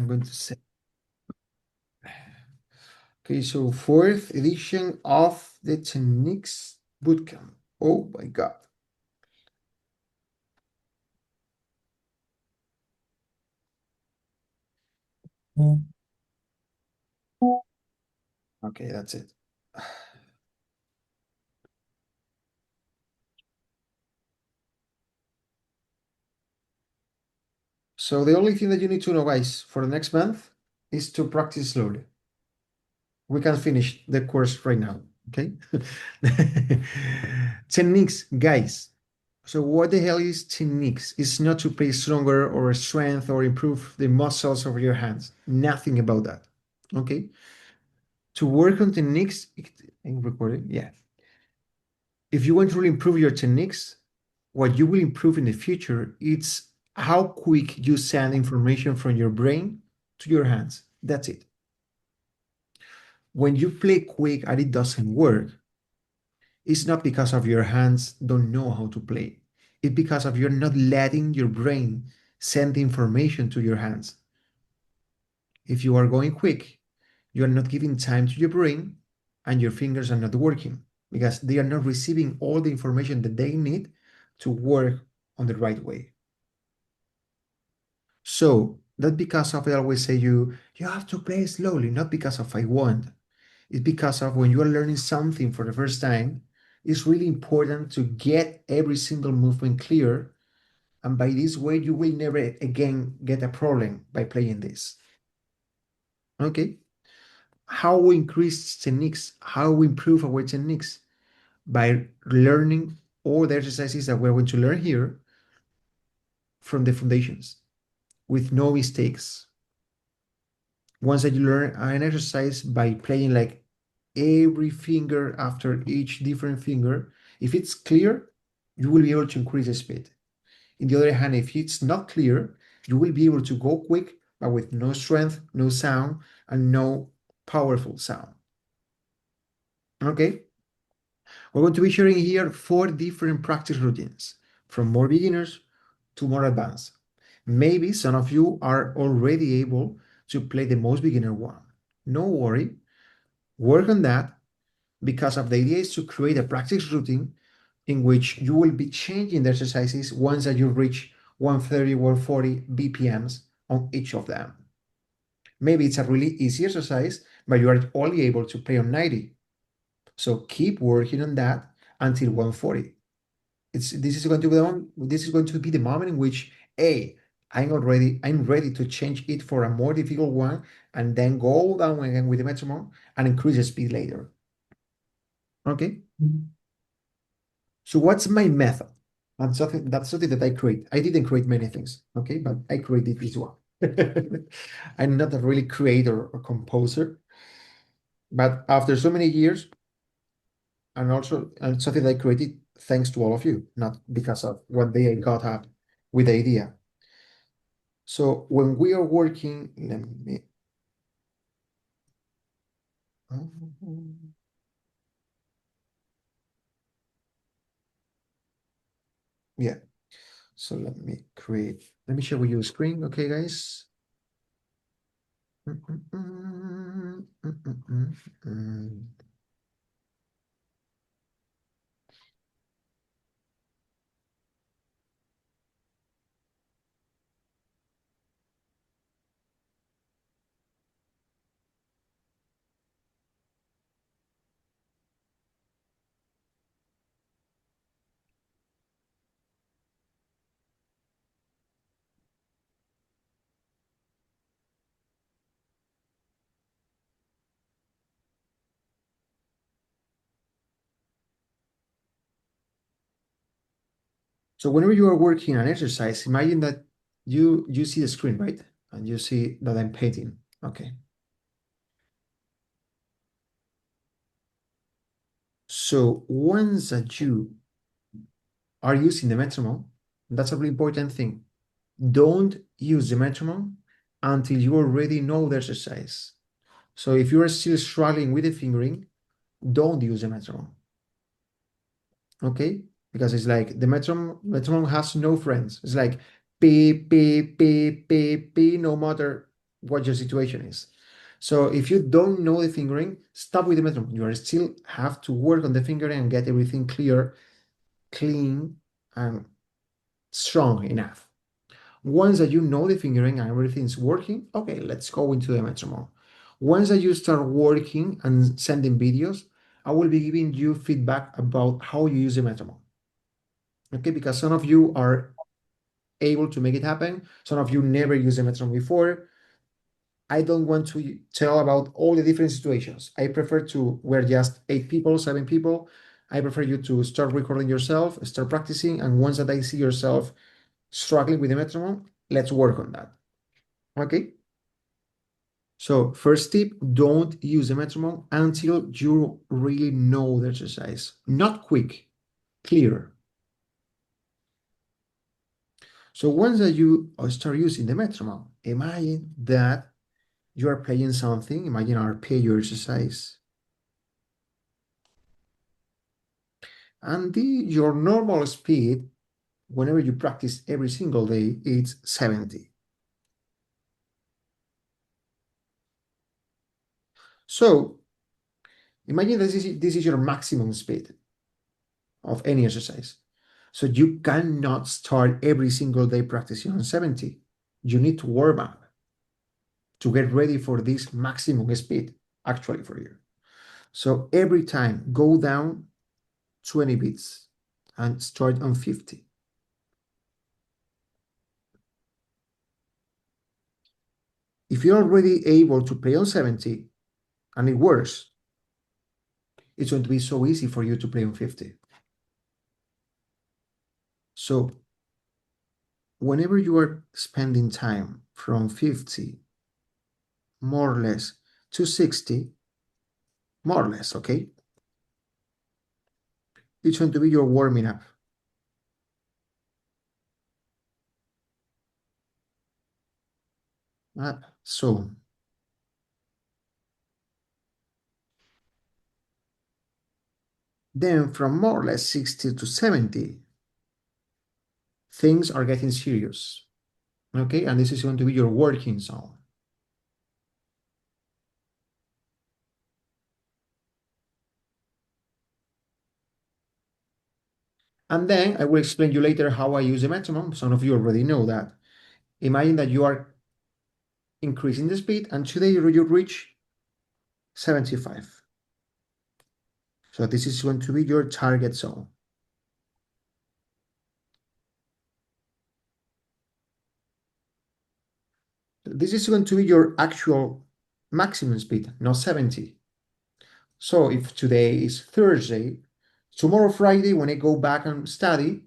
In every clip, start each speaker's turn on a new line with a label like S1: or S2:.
S1: I'm going to say. Okay, so fourth edition of the Techniques Bootcamp. Oh my God. Okay, that's it. So the only thing that you need to know, guys, for the next month is to practice slowly. We can finish the course right now, okay? Techniques, guys. So what the hell is techniques? It's not to play stronger or strength or improve the muscles of your hands. Nothing about that, okay? To work on techniques, I'm recording, yeah. If you want to really improve your techniques, what you will improve in the future, it's how quick you send information from your brain to your hands. That's it. When you play quick and it doesn't work, it's not because of your hands don't know how to play. It's because of you're not letting your brain send the information to your hands. If you are going quick, you are not giving time to your brain and your fingers are not working because they are not receiving all the information that they need to work on the right way. So that because of I always say you have to play slowly, not because of I want. It's because of when you are learning something for the first time, it's really important to get every single movement clear. And by this way, you will never again get a problem by playing this. Okay. How we increase techniques, how we improve our techniques by learning all the exercises that we're going to learn here from the foundations with no mistakes. Once that you learn an exercise by playing like every finger after each different finger, if it's clear, you will be able to increase the speed. In the other hand, if it's not clear, you will be able to go quick, but with no strength, no sound, and no powerful sound. Okay? We're going to be sharing here 4 different practice routines, from more beginners to more advanced. Maybe some of you are already able to play the most beginner one. No worry, work on that because of the idea is to create a practice routine in which you will be changing the exercises once that you reach 130, 140 BPMs on each of them. Maybe it's a really easy exercise, but you are only able to play on 90. So keep working on that until 140. This is going to be the moment in which I'm ready to change it for a more difficult one and then go down again with the metronome and increase the speed later. Okay? So what's my method? And that's something that I create. I didn't create many things, okay, but I created this one. I'm not a really creator or composer, but after so many years, and something that I created thanks to all of you, not because of one day I got up with the idea. So when we are working, let me, yeah. So let me share with you a screen, okay, guys? So whenever you are working on exercise, imagine that you see the screen, right? And you see that I'm painting. Okay. So once that you are using the metronome, that's a really important thing. Don't use the metronome until you already know the exercise. So if you are still struggling with the fingering, don't use the metronome. Okay? Because it's like the metronome has no friends. It's like beep, beep, beep, beep, beep, no matter what your situation is. So if you don't know the fingering, stop with the metronome. You are still have to work on the fingering and get everything clear, clean, and strong enough. Once that you know the fingering and everything's working, okay, let's go into the metronome. Once that you start working and sending videos, I will be giving you feedback about how you use the metronome. Okay, because some of you are able to make it happen. Some of you never used the metronome before. I don't want to tell about all the different situations. I prefer to, we're just 8 people, 7 people. I prefer you to start recording yourself, start practicing, and once that I see yourself struggling with the metronome, let's work on that. Okay? So first tip, don't use the metronome until you really know the exercise. Not quick, clear. So once that you start using the metronome, imagine that you are playing something, imagine an arpegio exercise. And your normal speed, whenever you practice every single day, it's 70. So imagine this is your maximum speed of any exercise. So you cannot start every single day practicing on 70. You need to warm up to get ready for this maximum speed actually for you. So every time go down 20 beats and start on 50. If you're already able to play on 70 and it works, it's going to be so easy for you to play on 50. So whenever you are spending time from 50, more or less, to 60, more or less, okay? It's going to be your warming up. So then from more or less 60 to 70, things are getting serious, okay? And this is going to be your working zone. And then I will explain you later how I use the metronome. Some of you already know that. Imagine that you are increasing the speed and today you reach 75. So this is going to be your target zone. This is going to be your actual maximum speed, not 70. So if today is Thursday, tomorrow Friday, when I go back and study,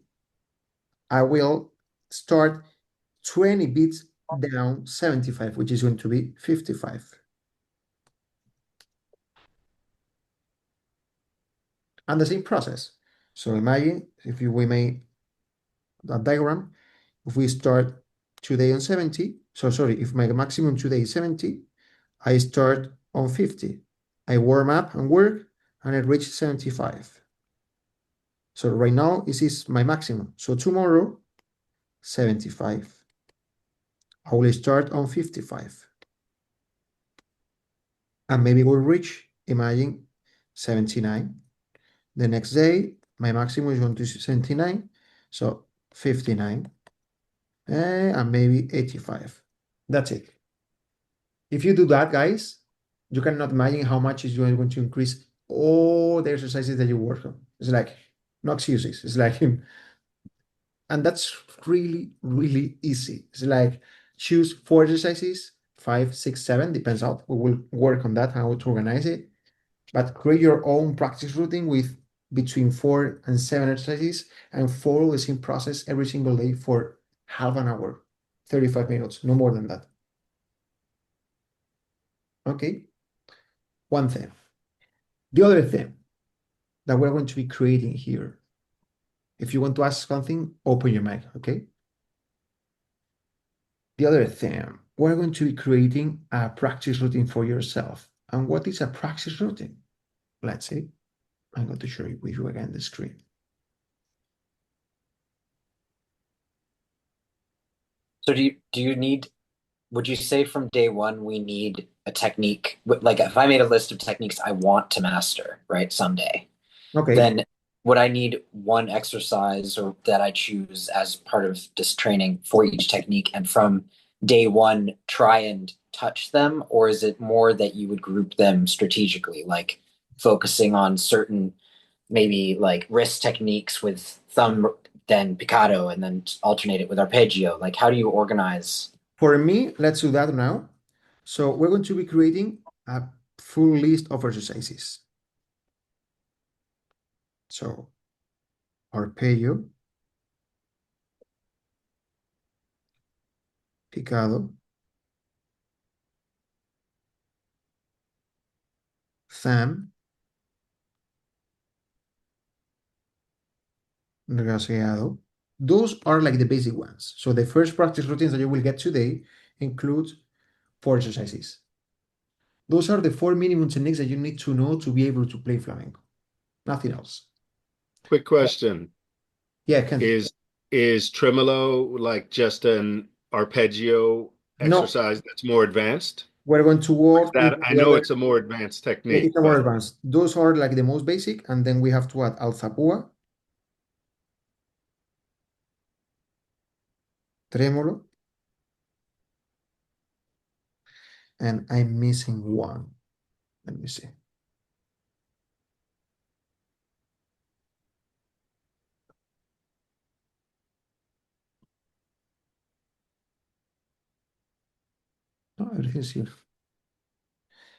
S1: I will start 20 beats down 75, which is going to be 55. And the same process. So imagine if we make that diagram, if we start today on 70, so sorry, if my maximum today is 70, I start on 50. I warm up and work and I reach 75. So right now, this is my maximum. So tomorrow, 75. I will start on 55. And maybe we'll reach, imagine, 79. The next day, my maximum is going to 79. So 59. And maybe 85. That's it. If you do that, guys, you cannot imagine how much is going to increase all the exercises that you work on. It's like, no excuses. It's like, and that's really, really easy. It's like choose 4 exercises, 5, 6, 7, depends out. We will work on that, how to organize it. But create your own practice routine with between 4 and 7 exercises and follow the same process every single day for half an hour, 35 minutes, no more than that. Okay? One thing. The other thing that we're going to be creating here, if you want to ask something, open your mic, okay? The other thing, we're going to be creating a practice routine for yourself. And what is a practice routine? Let's see. I'm going to show you with you again the screen.
S2: So do you need would you say from day one we need a technique? Like if I made a list of techniques I want to master, right, someday,
S1: Okay.
S2: then would I need one exercise or that I choose as part of this training for each technique and from day one try and touch them? Or is it more that you would group them strategically, like focusing on certain maybe like wrist techniques with thumb, then picado, and then alternate it with arpeggio? Like how do you organize?
S1: For me, let's do that now. So we're going to be creating a full list of exercises. So arpeggio, picado, thumb, rasgueado. Those are like the basic ones. So the first practice routines that you will get today include four exercises. Those are the four minimum techniques that you need to know to be able to play flamenco. Nothing else.
S3: Quick question.
S1: Yeah, Ken.
S3: Is is tremolo like just an arpeggio
S1: No,
S3: exercise that's more advanced?
S1: we're going to
S3: Or is
S1: work in
S3: that I
S1: the
S3: know
S1: other.
S3: it's a more advanced technique,
S1: It's a more
S3: but
S1: advanced. Those are like the most basic, and then we have to add alzapúa, tremolo, and I'm missing one. Let me see. No, everything's here.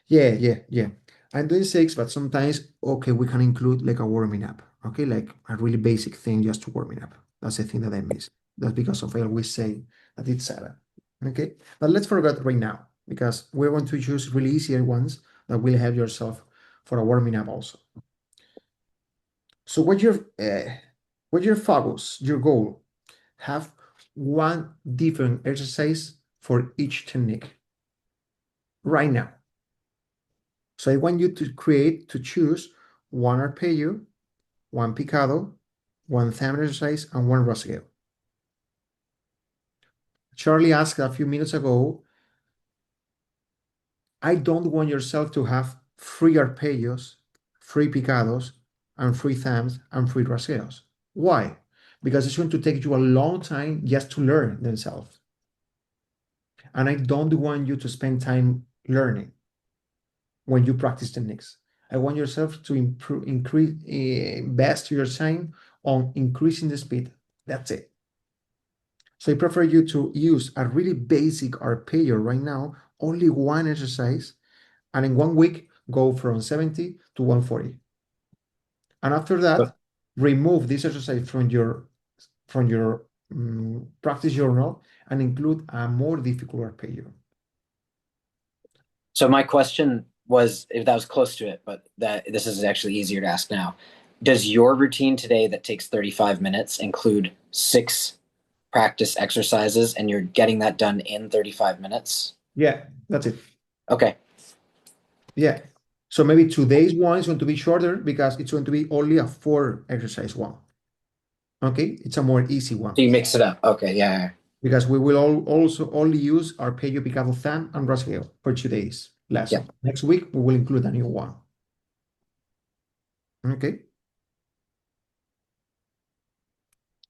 S1: Yeah. I'm doing six, but sometimes, okay, we can include like a warming up. Okay, like a really basic thing just to warming up. That's the thing that I miss. That's because of I always say that it's seven. Okay, but let's forget right now because we're going to choose really easier ones that will help yourself for a warming up also. So what your focus, your goal, have one different exercise for each technique right now. So I want you to choose one arpeggio, one picado, one thumb exercise, and one rasgueo. Charlie asked a few minutes ago, I don't want yourself to have three arpeggios, three picados, and three thumbs, and three rasgueos. Why? Because it's going to take you a long time just to learn themselves. And I don't want you to spend time learning when you practice techniques. I want yourself to improve, increase, invest your time on increasing the speed. That's it. So I prefer you to use a really basic arpeggio right now, only one exercise, and in 1 week, go from 70 to 140. And after that, remove this exercise from your practice journal and include a more difficult arpeggio.
S2: So my question was if that was close to it, but that this is actually easier to ask now. Does your routine today that takes 35 minutes include six practice exercises and you're getting that done in 35 minutes?
S1: Yeah, that's it.
S2: Okay.
S1: Yeah. So maybe today's one is going to be shorter because it's going to be only a four exercise one. Okay, it's a more easy one
S2: So you mix it up. Okay, yeah.
S1: because we will also only use arpeggio, picado, thumb, and rasgueo for today's
S2: Yeah.
S1: lesson. Next week we will include a new one. Okay.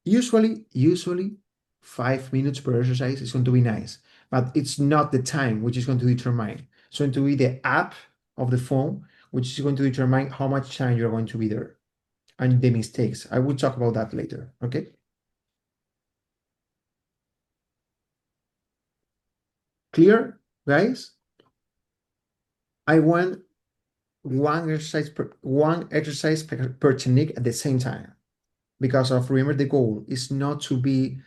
S1: Usually 5 minutes per exercise is going to be nice, but it's not the time which is going to determine. It's going to be the app of the phone, which is going to determine how much time you're going to be there and the mistakes. I will talk about that later. Okay. Clear, guys? I want one exercise per technique at the same time because of remember the goal is not to be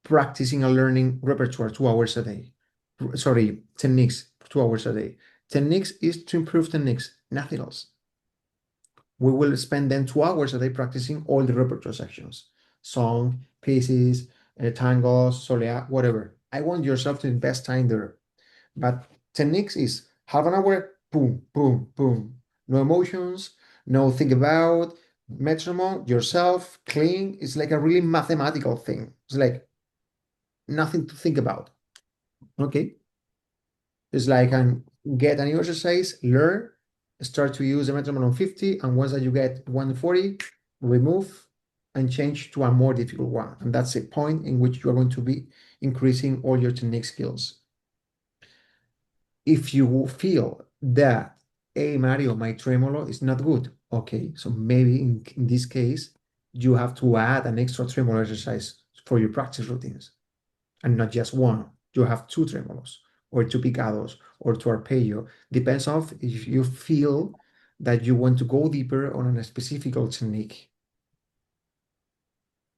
S1: practicing and learning repertoire 2 hours a day. Sorry, techniques 2 hours a day. Techniques is to improve techniques, nothing else. We will spend then 2 hours a day practicing all the repertoire sections, song, pieces, tangos, solea, whatever. I want yourself to invest time there. But techniques is half an hour, boom, boom, boom. No emotions, no think about, metronome, yourself, clean. It's like a really mathematical thing. It's like nothing to think about. Okay. It's like get a new exercise, learn, start to use the metronome on 50, and once that you get 140, remove and change to a more difficult one. And that's a point in which you are going to be increasing all your technique skills. If you feel that, hey, Mario, my tremolo is not good, okay, so maybe in this case, you have to add an extra tremolo exercise for your practice routines and not just one. You have two tremolos or two picados or two arpeggio. Depends on if you feel that you want to go deeper on a specific technique.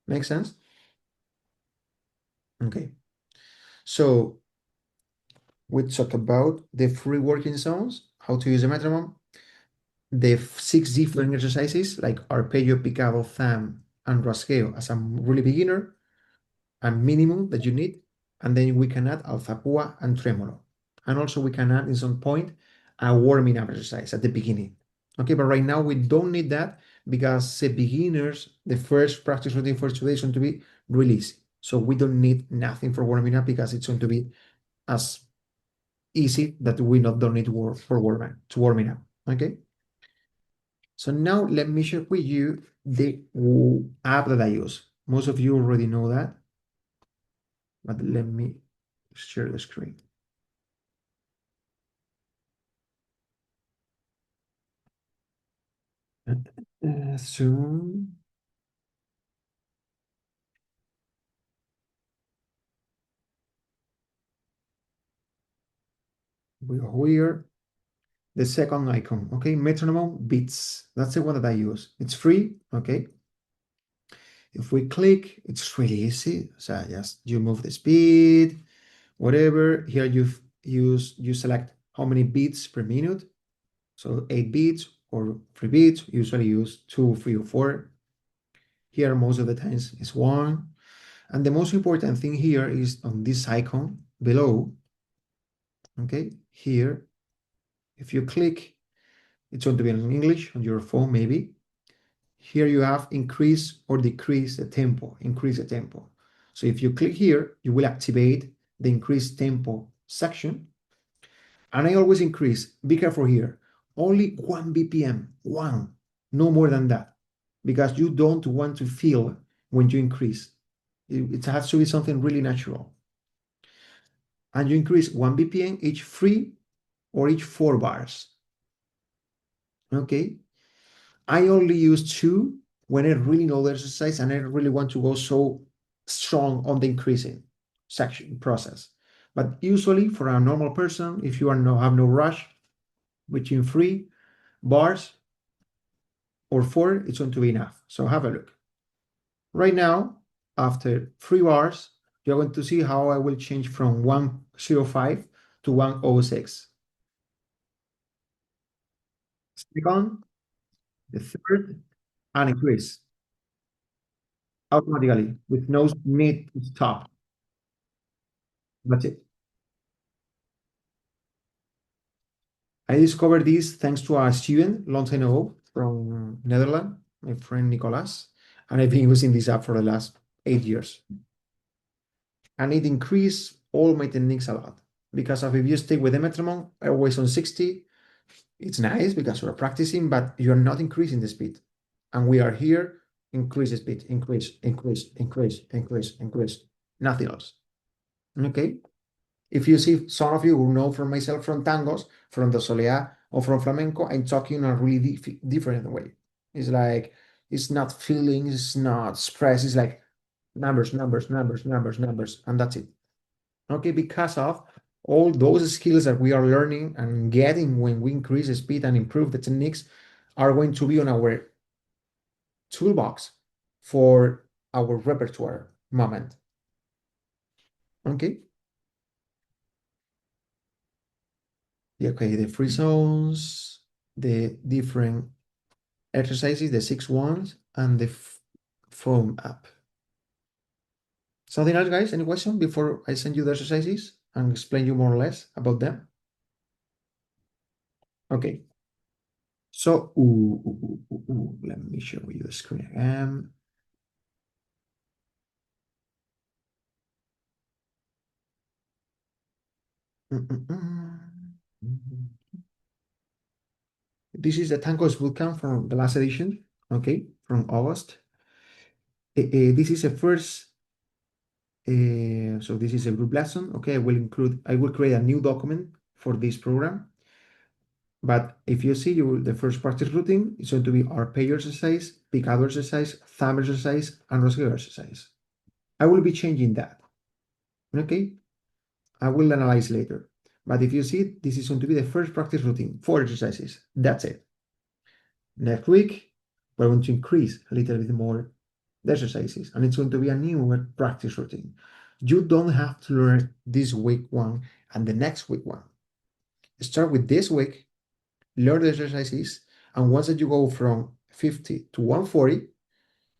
S1: Make sense? Okay. So we talk about the free working zones, how to use a metronome, the six different exercises like arpeggio, picado, thumb, and rasgueo as a really beginner, a minimum that you need, and then we can add alzapua and tremolo. And also we can add in some point a warming up exercise at the beginning. Okay, but right now we don't need that because the beginners, the first practice routine for today is going to be really easy. So we don't need nothing for warming up because it's going to be as easy that we not don't need for warming up. Okay. So now let me share with you the app that I use. Most of you already know that, but let me share the screen. Zoom. We go here. The second icon, okay, metronome beats. That's the one that I use. It's free, okay. If we click, it's really easy. So just you move the speed, whatever. Here you select how many beats per minute. So 8 beats or 3 beats. Usually use 2, 3, or 4. Here most of the times is 1. And the most important thing here is on this icon below. Okay, here, if you click, it's going to be in English on your phone, maybe. Here you have increase or decrease the tempo, increase the tempo. So if you click here, you will activate the increase tempo section. And I always increase, be careful here, only 1 BPM, one, no more than that, because you don't want to feel when you increase. It has to be something really natural. And you increase 1 BPM each 3 or each 4 bars. Okay. I only use 2 when I really know the exercise and I really want to go so strong on the increasing section process. But usually for a normal person, if you have no rush, between 3 bars or 4, it's going to be enough. So have a look. Right now, after 3 bars, you're going to see how I will change from 105 to 106. Second, the third, and increase automatically with no need to stop. That's it. I discovered this thanks to a student long time ago from Netherlands, my friend Nicolas, and I've been using this app for the last 8 years. And it increased all my techniques a lot because if you stick with the metronome, always on 60, it's nice because you're practicing, but you're not increasing the speed. And we are here, increase the speed, increase, increase, increase, increase, increase, nothing else. Okay. If you see some of you who know from myself from tangos, from the soleá or from flamenco, I'm talking in a really different way. It's like, it's not feeling, it's not express, it's like numbers, numbers, numbers, numbers, numbers, and that's it. Okay, because of all those skills that we are learning and getting when we increase the speed and improve the techniques are going to be on our toolbox for our repertoire moment. Okay. Yeah, okay, the free zones, the different exercises, the 6 ones, and the foam app. Something else, guys? Any question before I send you the exercises and explain you more or less about them? Okay. So, let me show you the screen again. This is the Tangos Bootcamp from the last edition, okay, from August. This is a first, so this is a group lesson, okay. I will create a new document for this program. But if you see the first practice routine, it's going to be arpeggio exercise, picado exercise, thumb exercise, and rasgueado exercise. I will be changing that, okay. I will analyze later. But if you see, this is going to be the first practice routine, 4 exercises. That's it. Next week, we're going to increase a little bit more the exercises, and it's going to be a new practice routine. You don't have to learn this week one and the next week one. Start with this week, learn the exercises, and once that you go from 50 to 140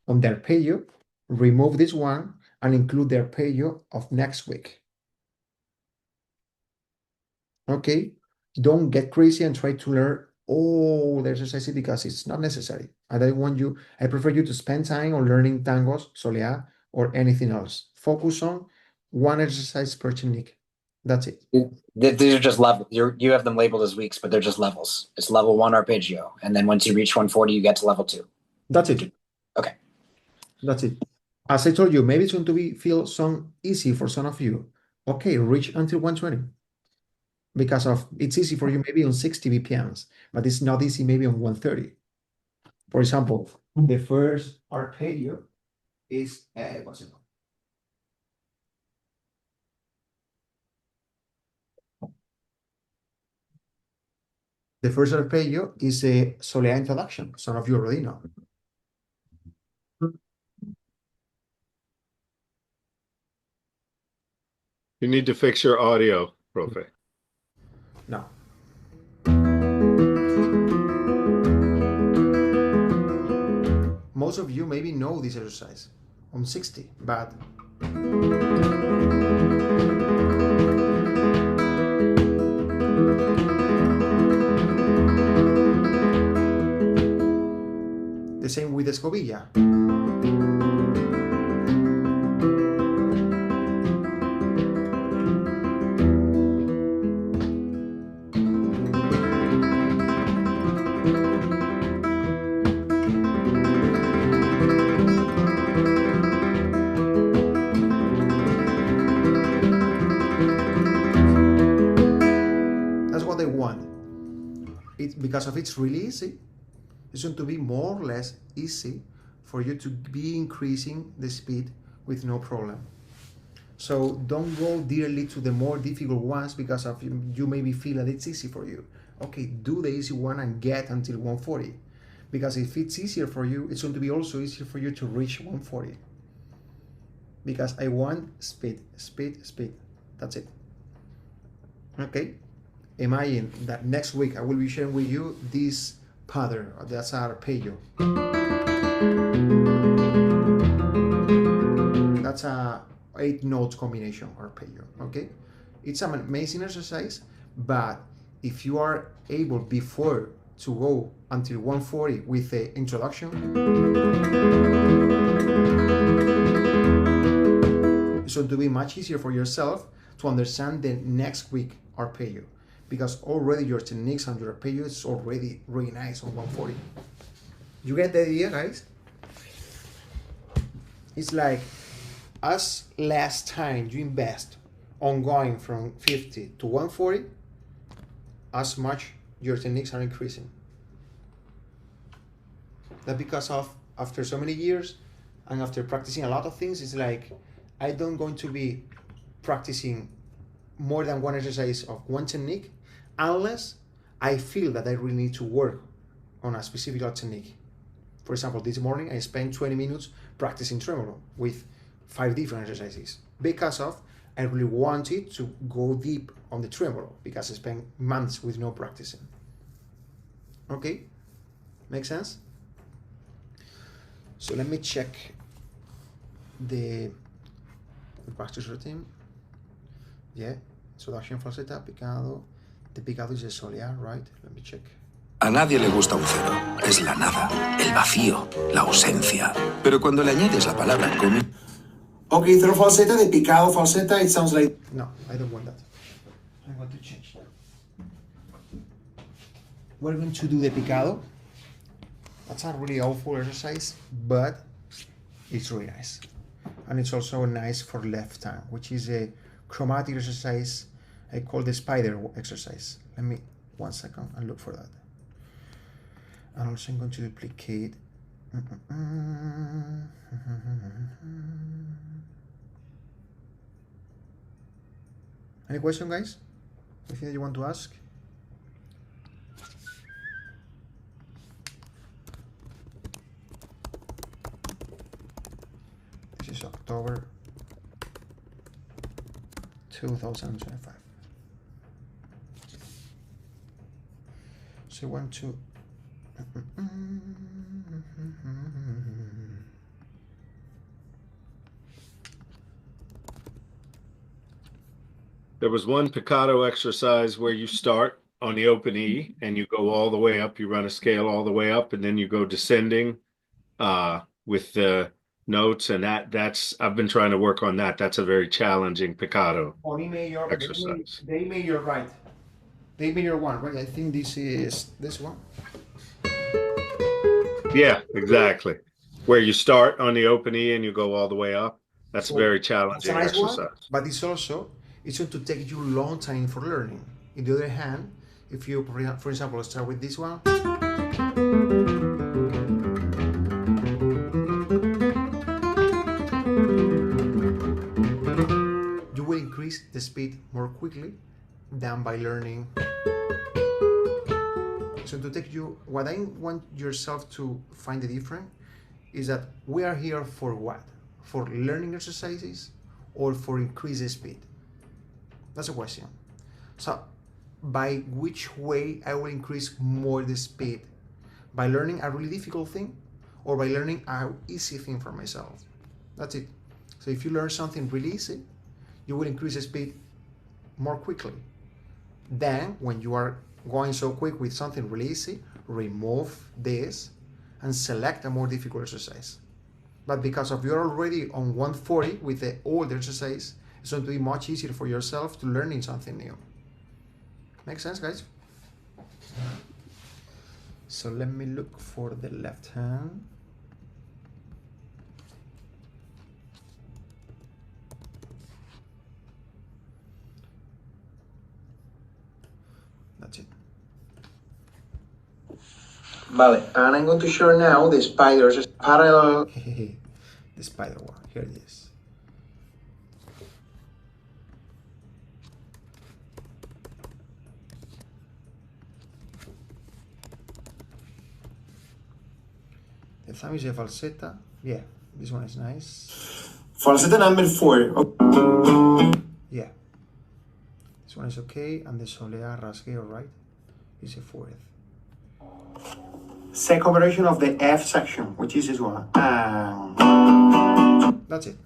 S1: on the arpeggio, remove this one and include the arpeggio of next week. Okay, don't get crazy and try to learn all the exercises because it's not necessary. I prefer you to spend time on learning tangos, soleá, or anything else. Focus on one exercise per technique. That's it.
S2: These are just levels. You have them labeled as weeks, but they're just levels. It's level 1 arpeggio, and then once you reach 140, you get to level 2.
S1: That's it.
S2: Okay.
S1: That's it. As I told you, maybe it's going to feel some easy for some of you. Okay, reach until 120. Because it's easy for you maybe on 60 BPMs, but it's not easy maybe on 130. For example, the first arpeggio is what's it called? The first arpeggio is a soleá introduction. Some of you already know.
S3: You need to fix your audio, Profe.
S1: No. Most of you maybe know this exercise on 60, but the same with escobilla. Because of it's really easy, it's going to be more or less easy for you to be increasing the speed with no problem. So don't go directly to the more difficult ones because of you maybe feel that it's easy for you. Okay, do the easy one and get until 140. Because if it's easier for you, it's going to be also easier for you to reach 140. Because I want speed, speed, speed. That's it. Okay? Imagine that next week I will be sharing with you this pattern. That's arpeggio. That's a 8 notes combination arpeggio. Okay, it's an amazing exercise, but if you are able before to go until 140 with the introduction, it's going to be much easier for yourself to understand the next week arpeggio. Because already your techniques and your arpeggio is already really nice on 140. You get the idea, guys? It's like as less time you invest on going from 50 to 140, as much your techniques are increasing. That because of after so many years and after practicing a lot of things, it's like I don't going to be practicing more than one exercise of one technique unless I feel that I really need to work on a specific technique. For example, this morning I spent 20 minutes practicing tremolo with 5 different exercises because of I really wanted to go deep on the tremolo because I spent months with no practicing. Okay, make sense? So let me check the practice routine. Yeah, introduction, falseta, picado. The picado is a soleá, right? Let me check.
S4: A nadie le gusta un cero. Es la nada, el vacío, la ausencia. Pero cuando le añades la palabra
S1: Okay, through falseta, the picado falseta, it sounds like... No, I don't want that. I'm going to change that. We're going to do the picado. That's a really awful exercise, but it's really nice. And it's also nice for left hand, which is a chromatic exercise I call the spider exercise. Let me, 1 second, and look for that. And also I'm going to duplicate. Any question, guys? Anything that you want to ask? This is October 2025. So I want to
S3: There was one picado exercise where you start on the open E and you go all the way up. You run a scale all the way up, and then you go descending with the notes. And that's I've been trying to work on that. That's a very challenging picado exercise.
S1: They major, right? They major one, right? I think this is this one.
S3: Yeah, exactly. Where you start on the open E and you go all the way up. That's a very challenging exercise.
S1: One, but it's going to take you a long time for learning. On the other hand, if you, for example, start with this one. You will increase the speed more quickly than by learning. So to take you, what I want yourself to find the difference is that we are here for what? For learning exercises or for increased speed? That's a question. So by which way I will increase more the speed? By learning a really difficult thing or by learning an easy thing for myself? That's it. So if you learn something really easy, you will increase the speed more quickly. Then when you are going so quick with something really easy, remove this and select a more difficult exercise. But because of you're already on 140 with the old exercise, it's going to be much easier for yourself to learning something new. Make sense, guys? So let me look for the left hand. That's it. Vale, and I'm going to show now the spiders parallel. The spider one, here it is. The thumb is a falsetta. Yeah, this one is nice.
S5: Falsetta number 4.
S1: Yeah. This one is okay, and the solea rasgueado, right, is a 4th.
S5: Second variation of the F section, which is this one.
S1: That's it.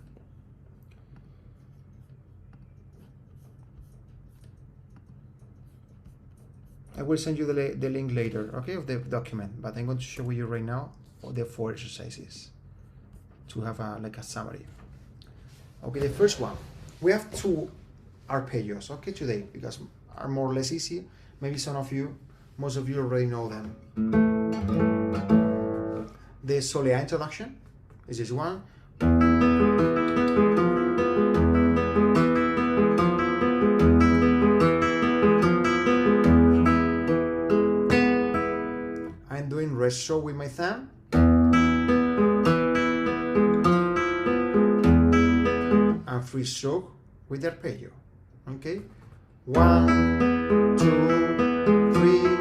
S1: I will send you the link later, okay, of the document, but I'm going to show you right now all the 4 exercises to have like a summary. Okay, the first one, we have 2 arpeggios, okay, today, because are more or less easy. Maybe most of you already know them. The solea introduction is this one. I'm doing rest stroke with my thumb. And free stroke with the arpeggio. Okay? 1, 2, 3,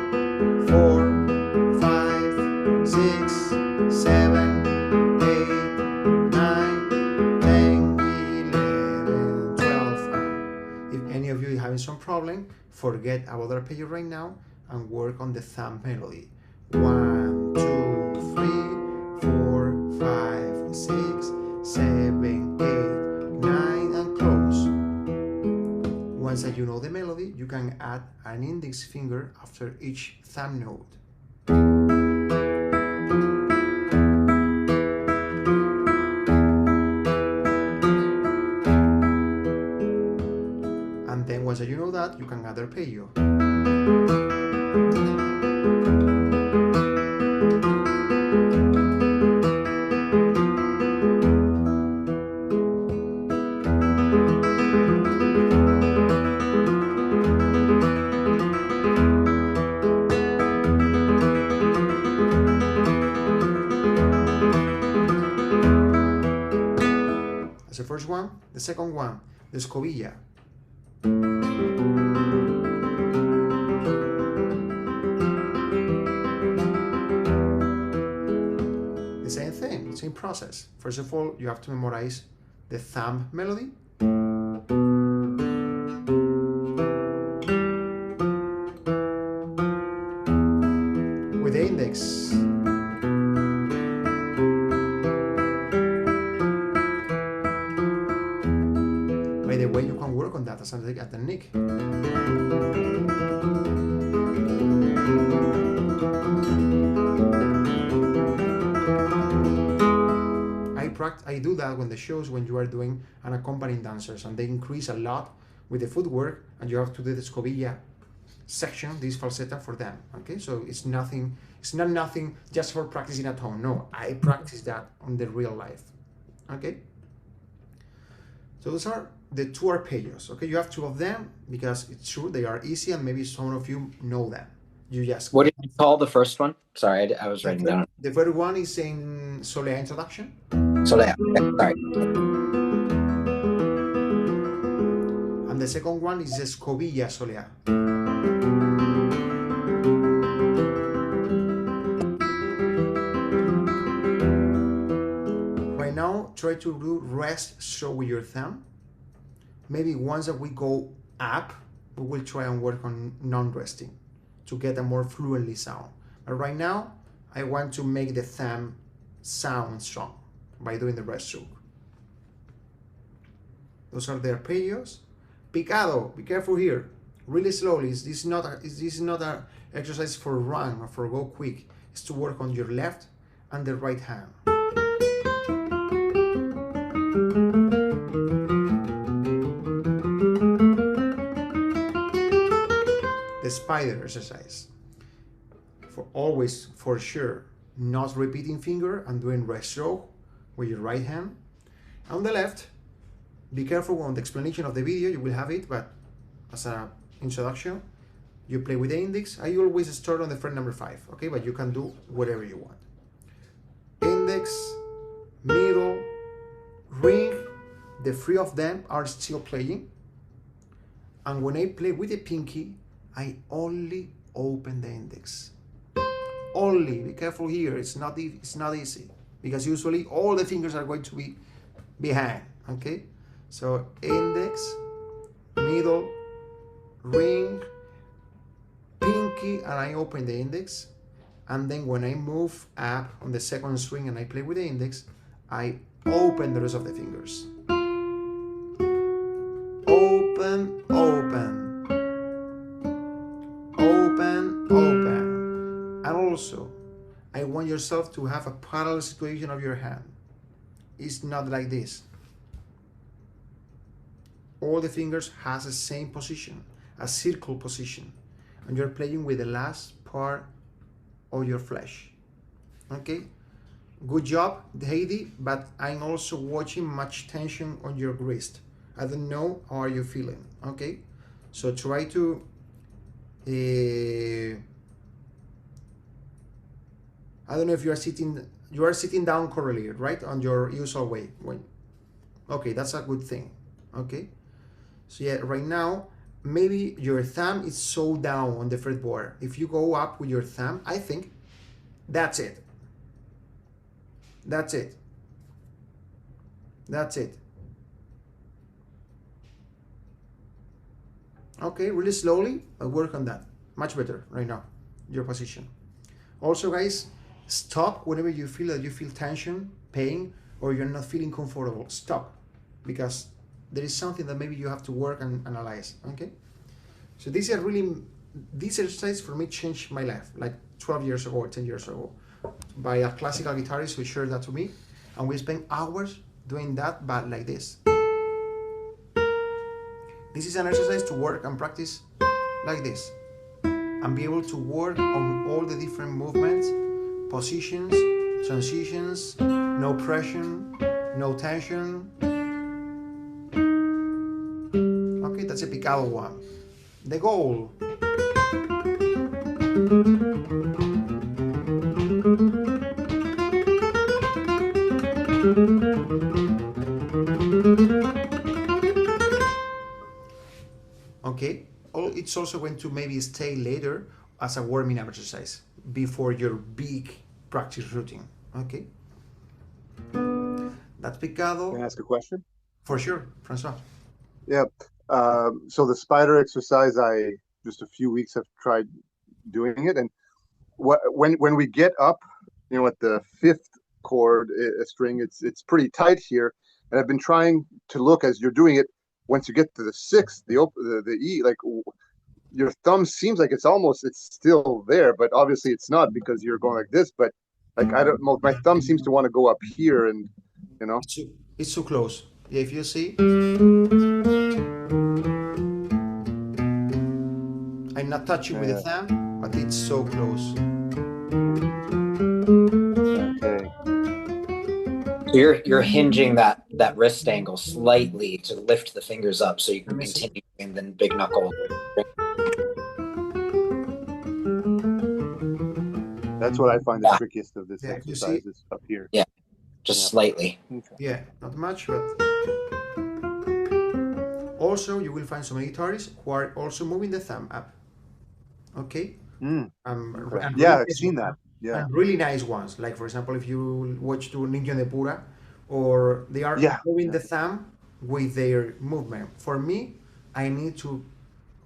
S1: 4, 5, 6, 7, 8, 9, 10, 11, 12. If any of you is having some problem, forget about the arpeggio right now and work on the thumb melody. 1, 2, 3, 4, 5, 6, 7, 8, 9, and close. Once that you know the melody, you can add an index finger after each thumb note. And then once that you know that, you can add arpeggio. That's the first one. The second one, the scovilla. The same thing, same process. First of all, you have to memorize the thumb melody. With the index. By the way, you can work on that as a technique. I do that when the shows, when you are doing an accompanying dancers, and they increase a lot with the footwork, and you have to do the scovilla section, this falsetto for them. Okay, so it's not nothing just for practicing at home. No, I practice that on the real life. Okay, so those are the two arpeggios. Okay, you have two of them because it's true they are easy, and maybe some of you know them. You just
S2: What did you call the first one? Sorry, I was writing down.
S1: The first one is in Solea introduction.
S2: Solea. Okay, sorry.
S1: And the second one is Scovilla Solea. Right now, try to do rest stroke with your thumb. Maybe once that we go up, we will try and work on non-resting to get a more fluently sound. But right now, I want to make the thumb sound strong by doing the rest stroke. Those are the arpeggios. Picado, be careful here. Really slowly. This is not an exercise for run or for go quick. It's to work on your left and the right hand. The spider exercise. For sure, not repeating finger and doing rest stroke with your right hand. On the left, be careful on the explanation of the video, you will have it, but as an introduction, you play with the index. I always start on the fret number 5, okay, but you can do whatever you want. Index, middle, ring, the three of them are still playing. And when I play with the pinky, I only open the index. Only, be careful here, it's not easy, because usually all the fingers are going to be behind, okay? So index, middle, ring, pinky, and I open the index. And then when I move up on the second string and I play with the index, I open the rest of the fingers. Open, open. Open, open. And also, I want yourself to have a parallel situation of your hand. It's not like this. All the fingers has the same position, a circle position, and you're playing with the last part of your flesh. Okay? Good job, Heidi, but I'm also watching much tension on your wrist. I don't know how are you feeling, okay? So try to I don't know if you are sitting down correctly, right? On your usual way. Okay, that's a good thing. Okay. So yeah, right now, maybe your thumb is so down on the fretboard. If you go up with your thumb, I think that's it. That's it. That's it. Okay, really slowly, but work on that. Much better right now, your position. Also, guys, stop whenever you feel that you feel tension, pain, or you're not feeling comfortable. Stop, because there is something that maybe you have to work and analyze, okay? So this exercise for me changed my life, like 12 years ago or 10 years ago, by a classical guitarist who shared that to me, and we spent hours doing that, but like this. This is an exercise to work and practice like this, and be able to work on all the different movements, positions, transitions, no pressure, no tension. Okay, that's a picado one. The goal. Okay, it's also going to maybe stay later as a warming up exercise before your big practice routine. Okay, that's picado.
S6: Can I ask a question?
S1: For sure, Francois.
S6: Yeah. So the spider exercise, I just a few weeks have tried doing it, and when we get up, at the fifth chord string, it's pretty tight here, and I've been trying to look as you're doing it. Once you get to the sixth, the E, like your thumb seems like it's still there, but obviously it's not because you're going like this. But like I don't know, my thumb seems to want to go up here, and
S1: It's too close. Yeah, if you see, I'm not touching with the thumb, but it's so close.
S6: Okay.
S2: So you're hinging that wrist angle slightly to lift the fingers up so you can continue and then big knuckle.
S6: That's what I find the trickiest of this exercise is up here.
S2: Yeah, just slightly.
S6: Okay.
S1: Yeah, not much, but also you will find some guitarists who are also moving the thumb up. Okay.
S6: Okay.
S1: And
S6: Yeah,
S1: really
S6: I've seen that. Yeah.
S1: And really nice ones, like for example, if you watch to Ninja de Pura, or they are moving the thumb with their movement. For me, I need to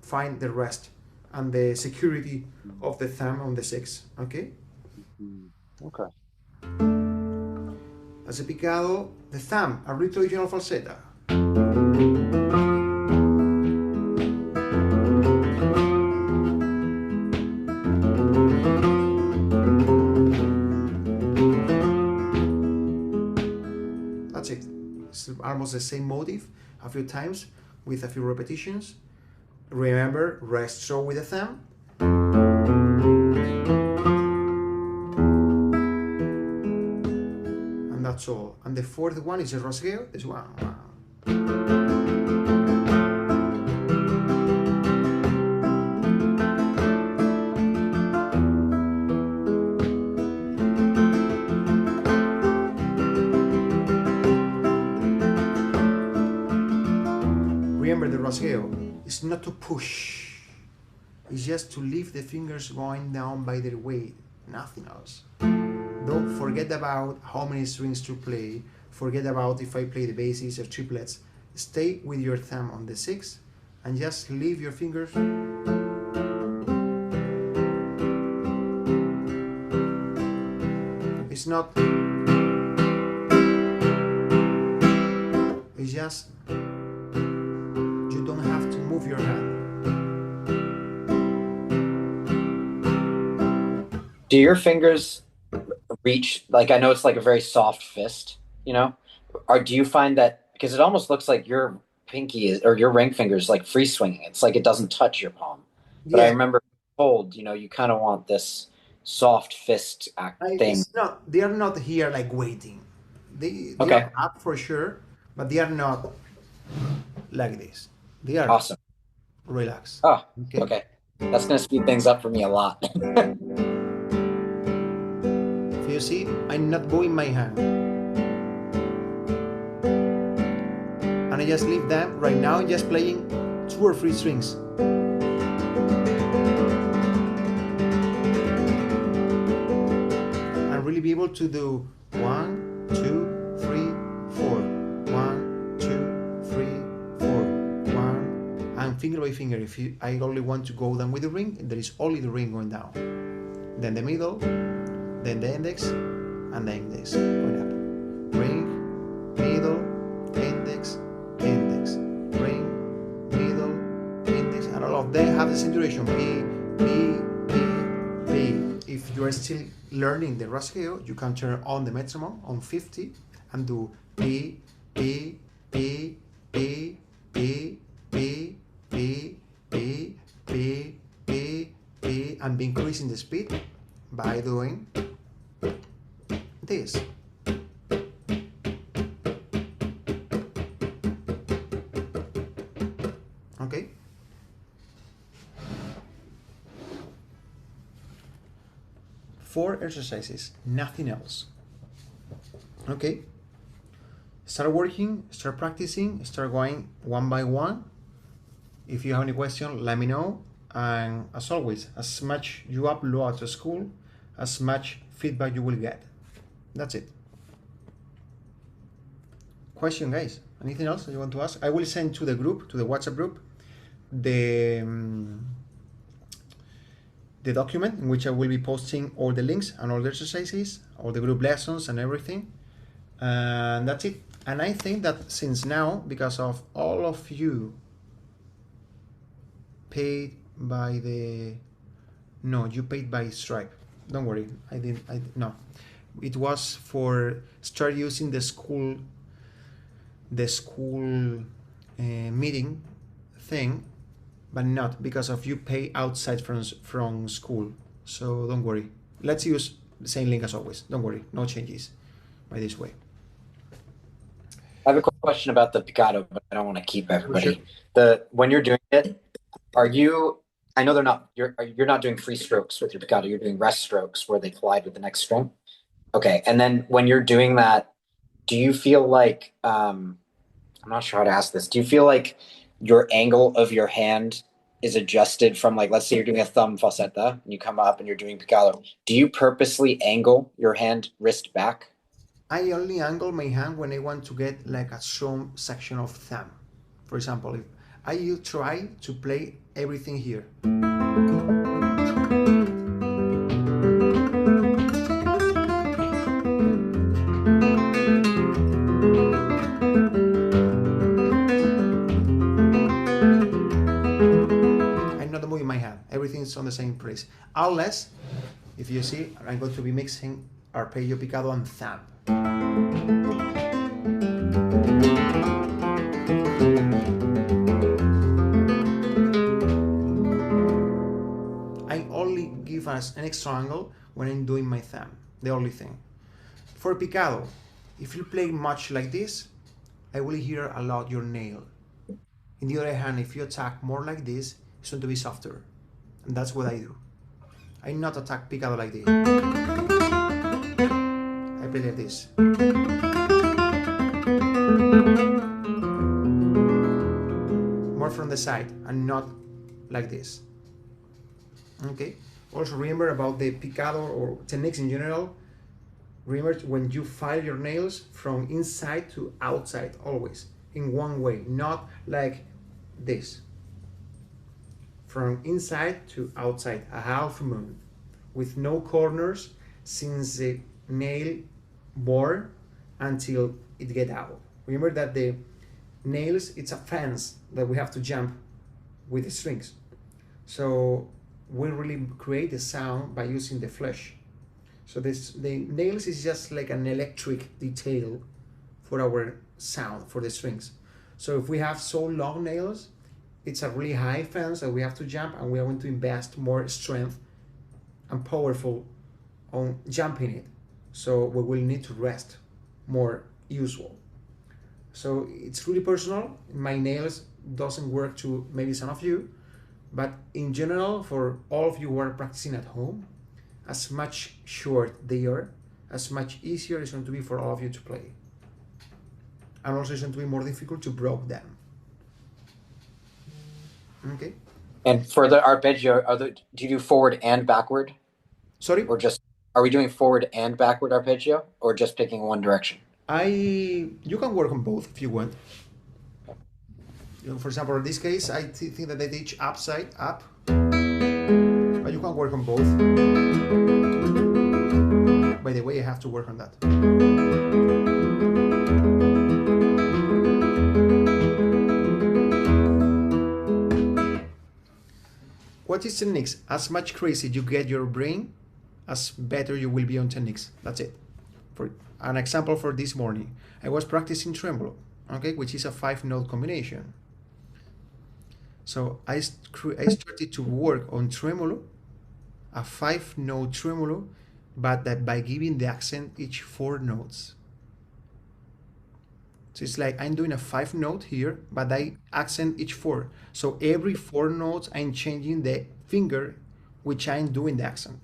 S1: find the rest and the security of the thumb on the six. Okay.
S6: Okay.
S1: As a picado, the thumb, a real traditional falsetta. That's it. It's almost the same motif a few times with a few repetitions. Remember, rest stroke with the thumb. And that's all. And the fourth one is a rasgueado. This one. Remember, the rasgueado is not to push. It's just to leave the fingers going down by their weight. Nothing else. Don't forget about how many strings to play. Forget about if I play the basses or triplets. Stay with your thumb on the six and just leave your fingers. It's not. It's just. You don't have to move your hand.
S2: Do your fingers reach, like, I know it's like a very soft fist, or do you find that, because it almost looks like your pinky is, or your ring finger is like free swinging. It's like it doesn't touch your palm. But I remember told, you kind of want this soft fist thing.
S1: They are not here like waiting. They are up for sure, but they are not like this. They are
S2: awesome.
S1: Relax.
S2: Oh, okay. That's going to speed things up for me a lot.
S1: If you see, I'm not moving my hand. And I just leave them right now, just playing 2 or 3 strings. And really be able to do 1, 2, 3, 4. 1, 2, 3, 4. 1. And finger by finger. If I only want to go down with the ring, there is only the ring going down. Then the middle, then the index, and the index going up. Ring, middle, index, index, ring, middle, index, and all of them have the same duration. B, B, B, B. If you are still learning the rasgueado, you can turn on the metronome on 50 and do B, B, B, B, B, P, P, P, P, P, P. I'm increasing the speed by doing this. Okay. Four exercises, nothing else. Okay. Start working, start practicing, start going one by one. If you have any question, let me know. And as always, as much you upload to school, as much feedback you will get. That's it. Question, guys? Anything else that you want to ask? I will send to the group, to the WhatsApp group, the document in which I will be posting all the links and all the exercises, all the group lessons and everything. And that's it. And I think that since now, because of all of you paid by the, no, you paid by Stripe. Don't worry, no. It was for start using the school meeting thing, but not because of you pay outside from school. So don't worry. Let's use the same link as always. Don't worry, no changes by this way.
S2: I have a question about the picado, but I don't want to keep everybody.
S1: Sure.
S2: When you're doing it, are you? I know you're not doing free strokes with your picado. You're doing rest strokes where they collide with the next string. Okay, and then when you're doing that, do you feel like I'm not sure how to ask this. Do you feel like your angle of your hand is adjusted from, like, let's say you're doing a thumb falsetta and you come up and you're doing picado. Do you purposely angle your hand wrist back?
S1: I only angle my hand when I want to get like a strong section of thumb. For example, if I try to play everything here. I'm not moving my hand. Everything's on the same place. Unless, if you see, I'm going to be mixing arpeggio, picado, and thumb. I only give us an extra angle when I'm doing my thumb, the only thing. For picado, if you play much like this, I will hear a lot your nail. On the other hand, if you attack more like this, it's going to be softer. And that's what I do. I not attack picado like this. I play like this. More from the side and not like this. Okay. Also remember about the picado or techniques in general. Remember when you file your nails from inside to outside, always in one way, not like this. From inside to outside, a half moon, with no corners since the nail bore until it get out. Remember that the nails, it's a fence that we have to jump with the strings. So we really create the sound by using the flesh. So the nails is just like an electric detail for our sound, for the strings. So if we have so long nails, it's a really high fence that we have to jump, and we are going to invest more strength and powerful on jumping it. So we will need to rest more usual. So it's really personal. My nails doesn't work to maybe some of you, but in general, for all of you who are practicing at home, as much short they are, as much easier it's going to be for all of you to play. And also it's going to be more difficult to break them. Okay.
S2: And for the arpeggio, do you do forward and backward?
S1: Sorry?
S2: Or just, are we doing forward and backward arpeggio, or just picking one direction?
S1: You can work on both if you want. For example, in this case, I think that they teach upside up, but you can work on both. By the way, I have to work on that. What is techniques? As much crazy you get your brain, as better you will be on techniques. That's it. For an example for this morning, I was practicing tremolo, okay, which is a 5-note combination. So I started to work on tremolo, a 5-note tremolo, but that by giving the accent each 4 notes. So it's like I'm doing a 5-note here, but I accent each 4. So every 4 notes, I'm changing the finger which I'm doing the accent.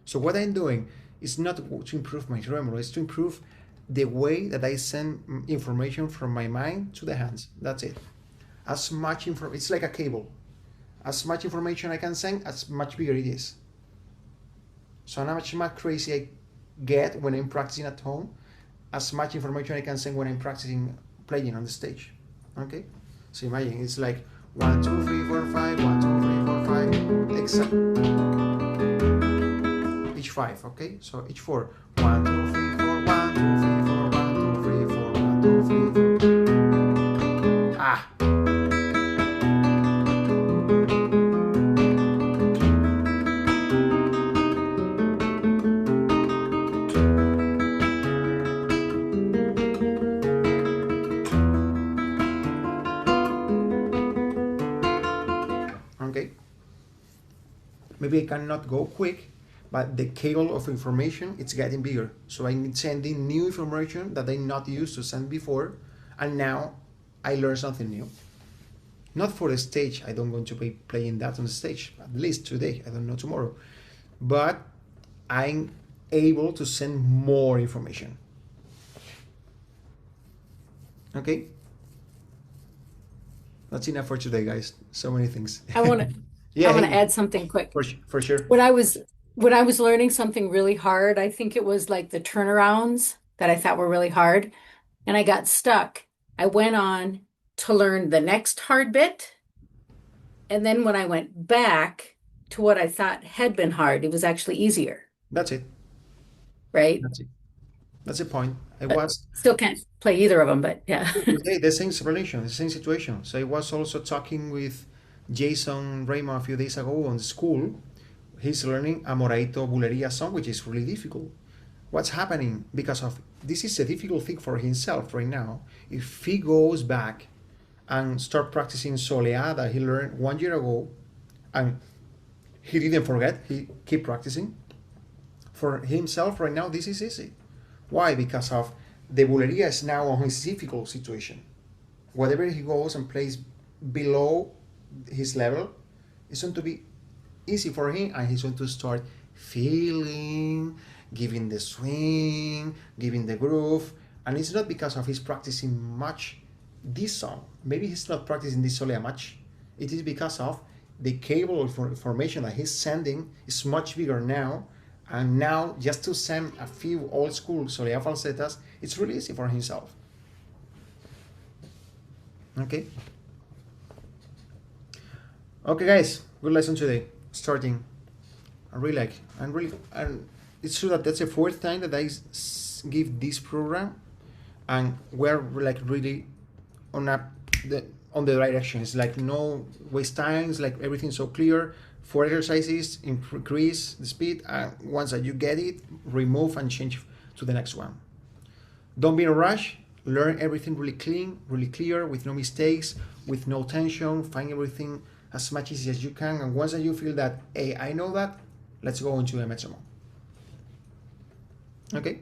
S1: So what I'm doing is not to improve my tremolo, it's to improve the way that I send information from my mind to the hands. That's it. As much information, it's like a cable. As much information I can send, as much bigger it is. So how much more crazy I get when I'm practicing at home, as much information I can send when I'm practicing playing on the stage. Okay? So imagine it's like 1, 2, 3, 4, 5, 1, 2, 3, 4, 5, exact. Each 5, okay? So each 4. 1, 2, 3, 4, 1, 2, 3, 4, 1, 2, 3, 4, 1, 2, 3, 4. Ah! Okay? Maybe I cannot go quick, but the cable of information, it's getting bigger. So I'm sending new information that I'm not used to send before, and now I learn something new. Not for the stage, I don't going to be playing that on the stage, at least today, I don't know tomorrow. But I'm able to send more information. Okay? That's enough for today, guys. So many things.
S7: I want to
S1: Yeah,
S7: to
S1: hey,
S7: add something quick.
S1: for sure.
S7: When I was learning something really hard, I think it was like the turnarounds that I thought were really hard, and I got stuck. I went on to learn the next hard bit, and then when I went back to what I thought had been hard, it was actually easier,
S1: That's it.
S7: right?
S1: That's it. That's the point. I
S7: But
S1: was
S7: still can't play either of them, but yeah.
S1: today the same relation, the same situation. So I was also talking with Jason Raymond a few days ago on the school. He's learning a Moraito Bulería song, which is really difficult. What's happening? Because of this is a difficult thing for himself right now. If he goes back and start practicing soleada he learned 1 year ago, and he didn't forget, he keep practicing. For himself right now, this is easy. Why? Because of the Bulería is now on his difficult situation. Whatever he goes and plays below his level, it's going to be easy for him, and he's going to start feeling, giving the swing, giving the groove. And it's not because of his practicing much this song. Maybe he's not practicing this solea much. It is because of the cable of information that he's sending is much bigger now. And now just to send a few old school solea falsetas, it's really easy for himself. Okay. Okay, guys, good lesson today. Starting. And it's true that that's the fourth time that I give this program, and we're like really on the direction. It's like no waste time. It's like everything's so clear. 4 exercises, increase the speed, and once that you get it, remove and change to the next one. Don't be in a rush. Learn everything really clean, really clear, with no mistakes, with no tension. Find everything as much easy as you can, and once that you feel that, hey, I know that, let's go into a metronome. Okay?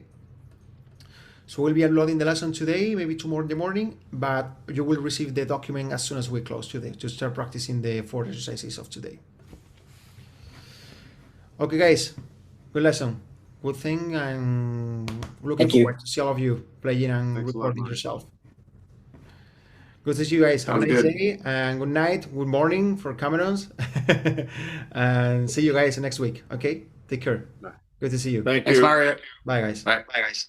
S1: So we'll be uploading the lesson today, maybe tomorrow in the morning, but you will receive the document as soon as we close today to start practicing the 4 exercises of today. Okay, guys, good lesson, good thing, and looking forward to see all of you playing and recording yourself. Good to see you guys. Have a nice day, and good night, good morning for Camerons, and see you guys next week. Okay, take care.
S6: Bye.
S1: Good to see you.
S3: Thank
S8: Thanks,
S3: you.
S8: Mario.
S1: Bye, guys.
S8: Bye, guys.